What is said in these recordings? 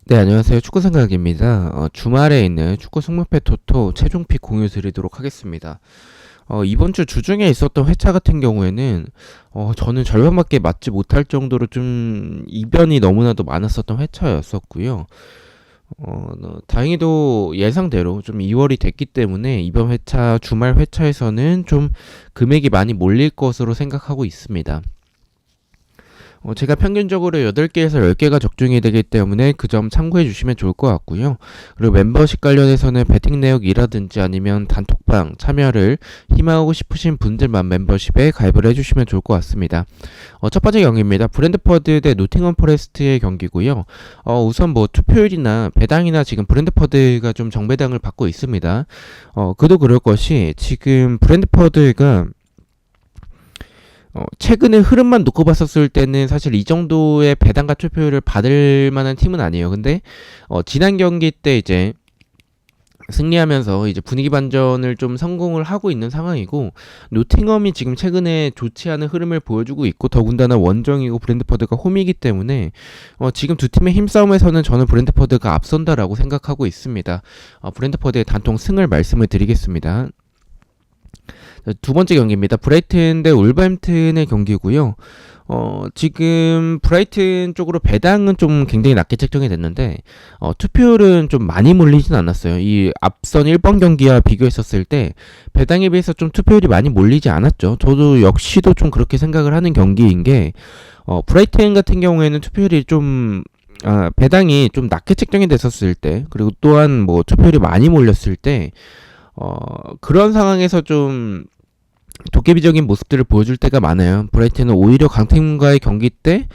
네, 안녕하세요. 축구 생각입니다. 주말에 있는 축구 승무패 토토 최종픽 공유 드리도록 하겠습니다. 이번 주 주중에 있었던 회차 같은 경우에는 저는 절반밖에 맞지 못할 정도로 좀 이변이 너무나도 많았었던 회차였었고요. 다행히도 예상대로 좀 2월이 됐기 때문에 이번 회차 주말 회차에서는 좀 금액이 많이 몰릴 것으로 생각하고 있습니다. 제가 평균적으로 8개에서 10개가 적중이 되기 때문에 그 점 참고해 주시면 좋을 것 같고요. 그리고 멤버십 관련해서는 배팅 내역이라든지 아니면 단톡방 참여를 희망하고 싶으신 분들만 멤버십에 가입을 해주시면 좋을 것 같습니다. 첫 번째 경기입니다. 브랜드퍼드 대 노팅엄 포레스트의 경기고요. 우선 뭐 투표율이나 배당이나 지금 브랜드퍼드가 좀 정배당을 받고 있습니다. 그도 그럴 것이 지금 브랜드퍼드가 최근의 흐름만 놓고 봤었을 때는 사실 이 정도의 배당과 투표율을 받을 만한 팀은 아니에요. 근데 지난 경기 때 이제 승리하면서 이제 분위기 반전을 좀 성공을 하고 있는 상황이고, 노팅엄이 지금 최근에 좋지 않은 흐름을 보여주고 있고, 더군다나 원정이고 브랜드퍼드가 홈이기 때문에 지금 두 팀의 힘싸움에서는 저는 브랜드퍼드가 앞선다라고 생각하고 있습니다. 브랜드퍼드의 단통 승을 말씀을 드리겠습니다. 두 번째 경기입니다. 브라이튼 대 울버햄튼의 경기고요. 지금 브라이튼 쪽으로 배당은 좀 굉장히 낮게 책정이 됐는데 투표율은 좀 많이 몰리진 않았어요. 이 앞선 1번 경기와 비교했었을 때 배당에 비해서 좀 투표율이 많이 몰리지 않았죠. 저도 역시도 좀 그렇게 생각을 하는 경기인 게 브라이튼 같은 경우에는 투표율이 좀 배당이 좀 낮게 책정이 됐었을 때, 그리고 또한 뭐 투표율이 많이 몰렸을 때 그런 상황에서 좀 도깨비적인 모습들을 보여줄 때가 많아요. 브라이튼은 오히려 강팀과의 경기 때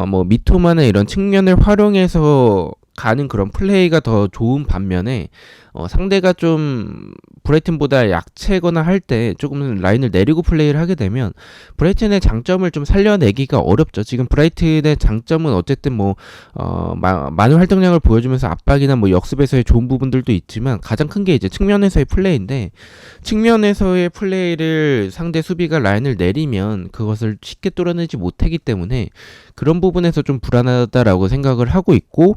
뭐 미토마나 이런 측면을 활용해서 가는 그런 플레이가 더 좋은 반면에 상대가 좀 브라이튼보다 약체거나 할 때 조금 라인을 내리고 플레이를 하게 되면 브라이튼의 장점을 좀 살려내기가 어렵죠. 지금 브라이튼의 장점은 어쨌든 뭐 많은 활동량을 보여주면서 압박이나 뭐 역습에서의 좋은 부분들도 있지만 가장 큰 게 이제 측면에서의 플레이인데, 측면에서의 플레이를 상대 수비가 라인을 내리면 그것을 쉽게 뚫어내지 못하기 때문에 그런 부분에서 좀 불안하다라고 생각을 하고 있고,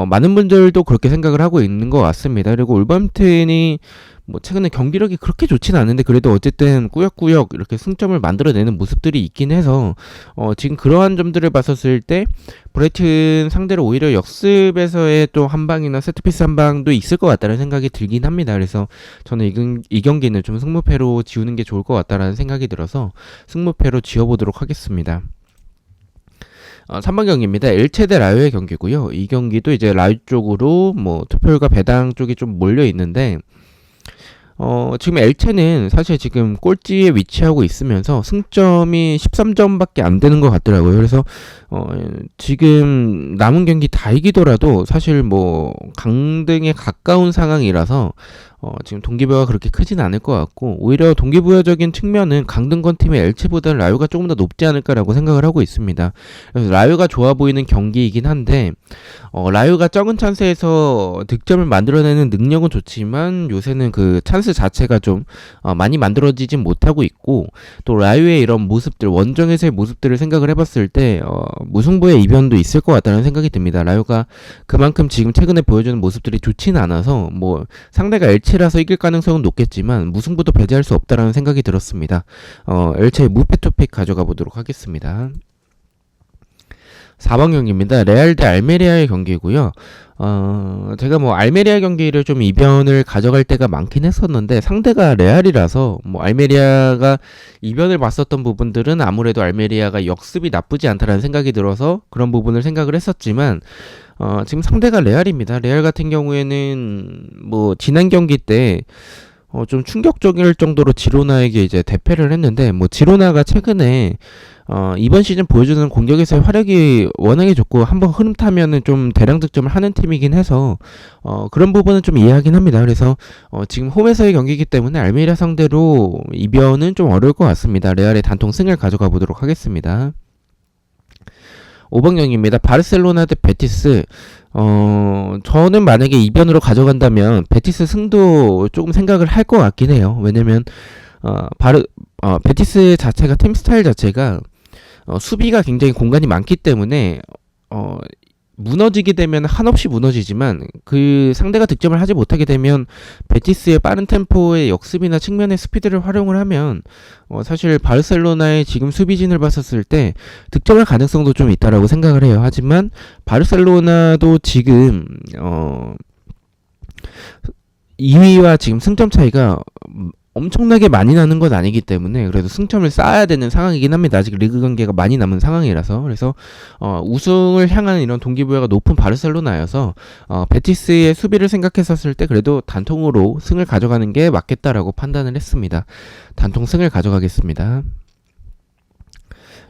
많은 분들도 그렇게 생각을 하고 있는 것 같습니다. 그리고 울버햄튼이 뭐 최근에 경기력이 그렇게 좋지는 않은데 그래도 어쨌든 꾸역꾸역 이렇게 승점을 만들어내는 모습들이 있긴 해서 지금 그러한 점들을 봤었을 때 브라이튼 상대로 오히려 역습에서의 또 한 방이나 세트피스 한 방도 있을 것 같다는 생각이 들긴 합니다. 그래서 저는 이 경기는 좀 승무패로 지우는 게 좋을 것 같다라는 생각이 들어서 승무패로 지어보도록 하겠습니다. 3번 경기입니다. 엘체 대 라요의 경기고요. 이 경기도 이제 라요 쪽으로 뭐 투표율과 배당 쪽이 좀 몰려 있는데 지금 엘체는 사실 지금 꼴찌에 위치하고 있으면서 승점이 13점밖에 안 되는 것 같더라고요. 그래서 지금 남은 경기 다 이기더라도 사실 뭐 강등에 가까운 상황이라서 지금 동기부여가 그렇게 크진 않을 것 같고, 오히려 동기부여적인 측면은 강등권 팀의 엘체보다는 라요가 조금 더 높지 않을까라고 생각을 하고 있습니다. 그래서 라요가 좋아 보이는 경기이긴 한데 라요가 적은 찬스에서 득점을 만들어내는 능력은 좋지만 요새는 그 찬스 자체가 좀 많이 만들어지진 못하고 있고, 또 라요의 이런 모습들, 원정에서의 모습들을 생각을 해봤을 때 무승부의 이변도 있을 것 같다는 생각이 듭니다. 라요가 그만큼 지금 최근에 보여주는 모습들이 좋지는 않아서 뭐 상대가 엘체라서 이길 가능성은 높겠지만 무승부도 배제할 수 없다라는 생각이 들었습니다. 엘체의 무패 투픽 가져가 보도록 하겠습니다. 4번 경기입니다. 레알 대 알메리아의 경기고요. 제가 뭐 알메리아 경기를 좀 이변을 가져갈 때가 많긴 했었는데 상대가 레알이라서 뭐 알메리아가 이변을 봤었던 부분들은 아무래도 알메리아가 역습이 나쁘지 않다라는 생각이 들어서 그런 부분을 생각을 했었지만 지금 상대가 레알입니다. 레알 같은 경우에는 뭐 지난 경기 때 좀 충격적일 정도로 지로나에게 이제 대패를 했는데, 뭐 지로나가 최근에 이번 시즌 보여주는 공격에서의 화력이 워낙에 좋고 한번 흐름 타면은 좀 대량 득점을 하는 팀이긴 해서 그런 부분은 좀 이해하긴 합니다. 그래서 지금 홈에서의 경기이기 때문에 알메리아 상대로 이변은 좀 어려울 것 같습니다. 레알의 단통 승을 가져가 보도록 하겠습니다. 5번 경기입니다. 바르셀로나 대 베티스. 저는 만약에 이변으로 가져간다면 베티스 승도 조금 생각을 할 것 같긴 해요. 왜냐면 베티스 자체가 팀 스타일 자체가 수비가 굉장히 공간이 많기 때문에 무너지게 되면 한없이 무너지지만 그 상대가 득점을 하지 못하게 되면 베티스의 빠른 템포의 역습이나 측면의 스피드를 활용을 하면 사실 바르셀로나의 지금 수비진을 봤었을 때 득점할 가능성도 좀 있다라고 생각을 해요. 하지만 바르셀로나도 지금 2위와 지금 승점 차이가 엄청나게 많이 나는 건 아니기 때문에 그래도 승점을 쌓아야 되는 상황이긴 합니다. 아직 리그 관계가 많이 남은 상황이라서. 그래서 우승을 향하는 이런 동기부여가 높은 바르셀로나여서 베티스의 수비를 생각했었을 때 그래도 단통으로 승을 가져가는 게 맞겠다라고 판단을 했습니다. 단통 승을 가져가겠습니다.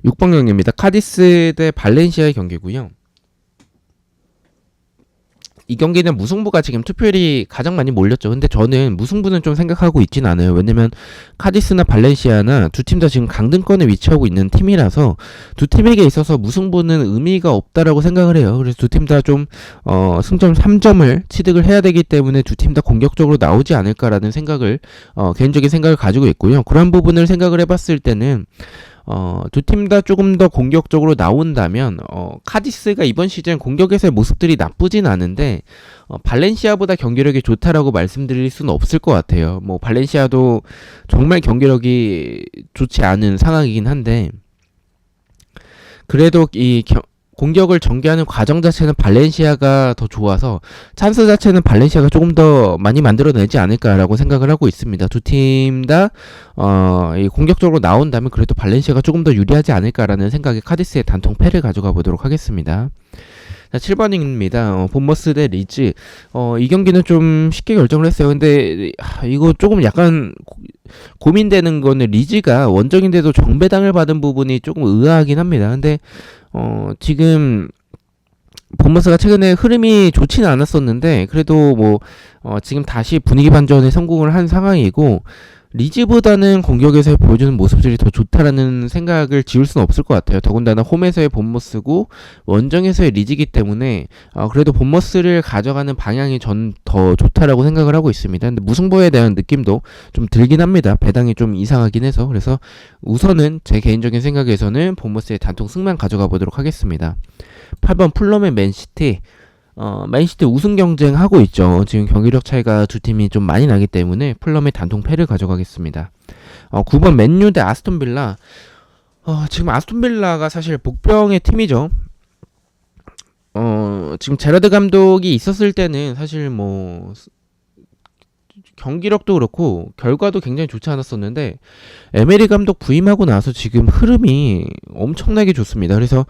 6번 경기입니다. 카디스 대 발렌시아의 경기고요. 이 경기는 무승부가 지금 투표율이 가장 많이 몰렸죠. 근데 저는 무승부는 좀 생각하고 있진 않아요. 왜냐면 카디스나 발렌시아나 두 팀 다 지금 강등권에 위치하고 있는 팀이라서 두 팀에게 있어서 무승부는 의미가 없다라고 생각을 해요. 그래서 두 팀 다 좀 승점 3점을 취득을 해야 되기 때문에 두 팀 다 공격적으로 나오지 않을까라는 생각을 개인적인 생각을 가지고 있고요. 그런 부분을 생각을 해봤을 때는 두 팀 다 조금 더 공격적으로 나온다면 카디스가 이번 시즌 공격에서의 모습들이 나쁘진 않은데 발렌시아보다 경기력이 좋다라고 말씀드릴 수는 없을 것 같아요. 뭐 발렌시아도 정말 경기력이 좋지 않은 상황이긴 한데 그래도 공격을 전개하는 과정 자체는 발렌시아가 더 좋아서 찬스 자체는 발렌시아가 조금 더 많이 만들어내지 않을까라고 생각을 하고 있습니다. 두 팀 다 공격적으로 나온다면 그래도 발렌시아가 조금 더 유리하지 않을까라는 생각에 카디스의 단통 패를 가져가 보도록 하겠습니다. 자, 7번입니다. 본머스 대 리즈. 이 경기는 좀 쉽게 결정을 했어요. 근데 이거 조금 약간 고민되는 거는 리즈가 원정인데도 정배당을 받은 부분이 조금 의아하긴 합니다. 근데 지금 본머스가 최근에 흐름이 좋지는 않았었는데 그래도 지금 다시 분위기 반전에 성공을 한 상황이고 리즈보다는 공격에서 보여주는 모습들이 더 좋다라는 생각을 지울 수는 없을 것 같아요. 더군다나 홈에서의 본머스고 원정에서의 리즈이기 때문에 그래도 본머스를 가져가는 방향이 전 더 좋다라고 생각을 하고 있습니다. 근데 무승부에 대한 느낌도 좀 들긴 합니다. 배당이 좀 이상하긴 해서. 그래서 우선은 제 개인적인 생각에서는 본머스의 단통 승만 가져가 보도록 하겠습니다. 8번 풀럼의 맨시티. 맨시티 우승 경쟁하고 있죠. 지금 경기력 차이가 두 팀이 좀 많이 나기 때문에 풀럼의 단통 패를 가져가겠습니다. 9번 맨유 대 아스톤빌라. 지금 아스톤빌라가 사실 복병의 팀이죠. 지금 제라드 감독이 있었을 때는 사실 경기력도 그렇고 결과도 굉장히 좋지 않았었는데 에메리 감독 부임하고 나서 지금 흐름이 엄청나게 좋습니다. 그래서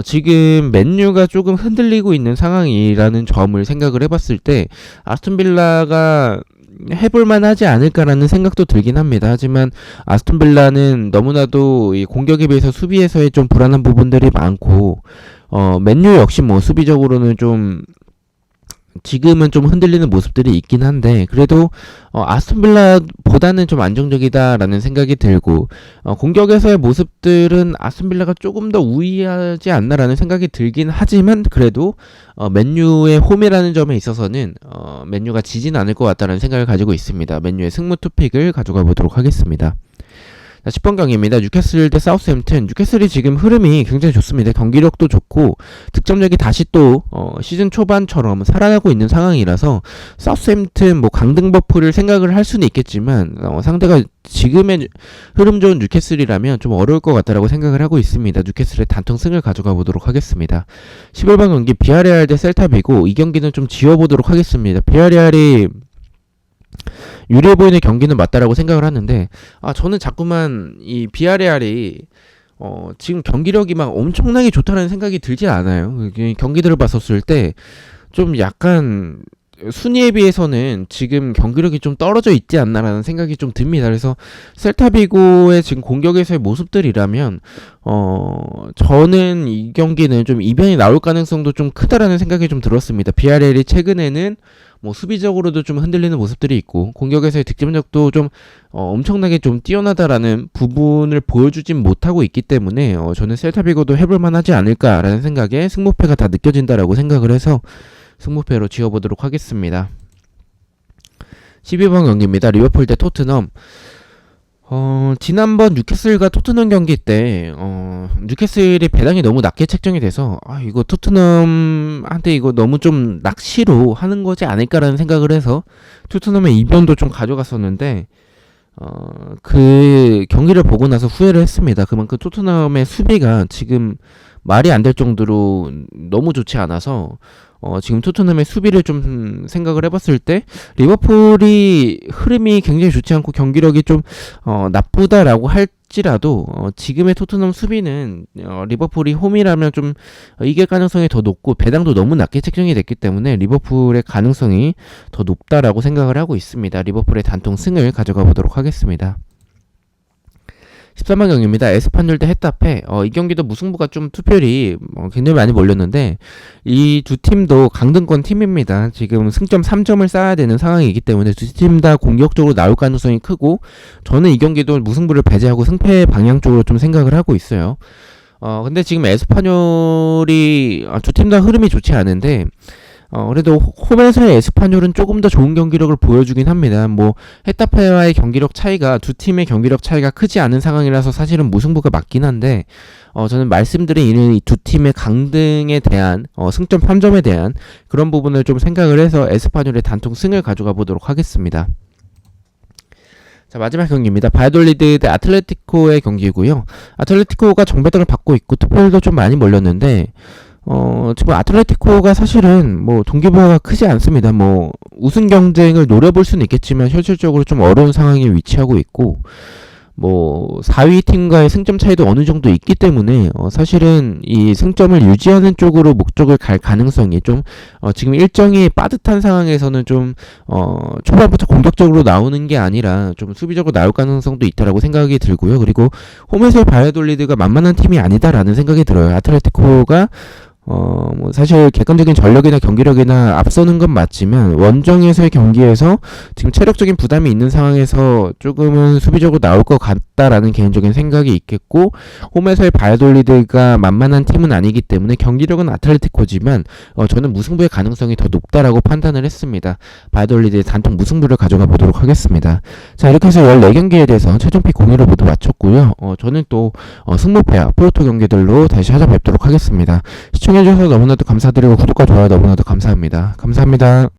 지금 맨유가 조금 흔들리고 있는 상황이라는 점을 생각을 해봤을 때 아스톤빌라가 해볼만 하지 않을까라는 생각도 들긴 합니다. 하지만 아스톤빌라는 너무나도 이 공격에 비해서 수비에서의 좀 불안한 부분들이 많고 맨유 역시 수비적으로는 좀 지금은 좀 흔들리는 모습들이 있긴 한데 그래도 아스톤빌라보다는 좀 안정적이다라는 생각이 들고 공격에서의 모습들은 아스톤빌라가 조금 더 우위하지 않나라는 생각이 들긴 하지만 그래도 맨유의 홈이라는 점에 있어서는 맨유가 지진 않을 것 같다는 생각을 가지고 있습니다. 맨유의 승무 투픽을 가져가 보도록 하겠습니다. 자, 10번 경기입니다. 뉴캐슬 대 사우스햄튼. 뉴캐슬이 지금 흐름이 굉장히 좋습니다. 경기력도 좋고 득점력이 다시 또 시즌 초반처럼 살아나고 있는 상황이라서 사우스햄튼 강등 버프를 생각을 할 수는 있겠지만 상대가 지금의 흐름 좋은 뉴캐슬이라면 좀 어려울 것 같다라고 생각을 하고 있습니다. 뉴캐슬의 단통 승을 가져가 보도록 하겠습니다. 11번 경기 비아레알 대 셀타비고. 이 경기는 좀 지워보도록 하겠습니다. 비아레알이 유리해 보이는 경기는 맞다라고 생각을 하는데 저는 자꾸만 이 비아레알이 지금 경기력이 막 엄청나게 좋다는 생각이 들지 않아요. 경기들을 봤었을 때 좀 약간 순위에 비해서는 지금 경기력이 좀 떨어져 있지 않나라는 생각이 좀 듭니다. 그래서 셀타비고의 지금 공격에서의 모습들이라면 저는 이 경기는 좀 이변이 나올 가능성도 좀 크다라는 생각이 좀 들었습니다. 비아레알이 최근에는 수비적으로도 좀 흔들리는 모습들이 있고 공격에서의 득점력도 좀 엄청나게 좀 뛰어나다라는 부분을 보여주진 못하고 있기 때문에 저는 셀타비고도 해볼만 하지 않을까라는 생각에 승무패가 다 느껴진다라고 생각을 해서 승무패로 지어보도록 하겠습니다. 12번 경기입니다. 리버풀 대 토트넘. 지난번 뉴캐슬과 토트넘 경기 때, 뉴캐슬의 배당이 너무 낮게 책정이 돼서, 이거 토트넘한테 이거 너무 좀 낚시로 하는 거지 않을까라는 생각을 해서, 토트넘의 이변도 좀 가져갔었는데, 그 경기를 보고 나서 후회를 했습니다. 그만큼 토트넘의 수비가 지금 말이 안 될 정도로 너무 좋지 않아서, 지금 토트넘의 수비를 좀 생각을 해봤을 때 리버풀이 흐름이 굉장히 좋지 않고 경기력이 좀 나쁘다라고 할지라도 지금의 토트넘 수비는 리버풀이 홈이라면 좀 이길 가능성이 더 높고 배당도 너무 낮게 책정이 됐기 때문에 리버풀의 가능성이 더 높다라고 생각을 하고 있습니다. 리버풀의 단통 승을 가져가 보도록 하겠습니다. 13번 경기입니다. 에스파뇰 대 헤타페. 이 경기도 무승부가 좀 투표율이 굉장히 많이 몰렸는데 이 두 팀도 강등권 팀입니다. 지금 승점 3점을 쌓아야 되는 상황이기 때문에 두 팀 다 공격적으로 나올 가능성이 크고 저는 이 경기도 무승부를 배제하고 승패 방향 쪽으로 좀 생각을 하고 있어요. 근데 지금 에스파뇰이 두 팀 다 흐름이 좋지 않은데 그래도 홈에서의 에스파뇰은 조금 더 좋은 경기력을 보여주긴 합니다. 뭐 헤타페와의 경기력 차이가 두 팀의 경기력 차이가 크지 않은 상황이라서 사실은 무승부가 맞긴 한데 저는 말씀드린 이 두 팀의 강등에 대한 승점 3점에 대한 그런 부분을 좀 생각을 해서 에스파뇰의 단통 승을 가져가 보도록 하겠습니다. 자, 마지막 경기입니다. 바이돌리드 대 아틀레티코의 경기고요. 아틀레티코가 정배당을 받고 있고 투표율도 좀 많이 몰렸는데 지금 아틀레티코가 사실은 뭐 동기부여가 크지 않습니다. 뭐 우승 경쟁을 노려볼 수는 있겠지만 현실적으로 좀 어려운 상황에 위치하고 있고 뭐 4위 팀과의 승점 차이도 어느 정도 있기 때문에 사실은 이 승점을 유지하는 쪽으로 목적을 갈 가능성이 좀 지금 일정이 빠듯한 상황에서는 좀 초반부터 공격적으로 나오는 게 아니라 좀 수비적으로 나올 가능성도 있다라고 생각이 들고요. 그리고 홈에서의 바이돌리드가 만만한 팀이 아니다라는 생각이 들어요. 아틀레티코가 뭐 사실 객관적인 전력이나 경기력이나 앞서는 건 맞지만 원정에서의 경기에서 지금 체력적인 부담이 있는 상황에서 조금은 수비적으로 나올 것 같다라는 개인적인 생각이 있겠고 홈에서의 바이돌리드가 만만한 팀은 아니기 때문에 경기력은 아틀레티코지만 저는 무승부의 가능성이 더 높다라고 판단을 했습니다. 바이돌리드의 단통 무승부를 가져가 보도록 하겠습니다. 자, 이렇게 해서 14경기에 대해서 최종픽 공유를 모두 마쳤고요. 저는 또 승부패와 프로토 경기들로 다시 찾아뵙도록 하겠습니다. 시청해주셔서 너무나도 감사드리고 구독과 좋아요 너무나도 감사합니다. 감사합니다.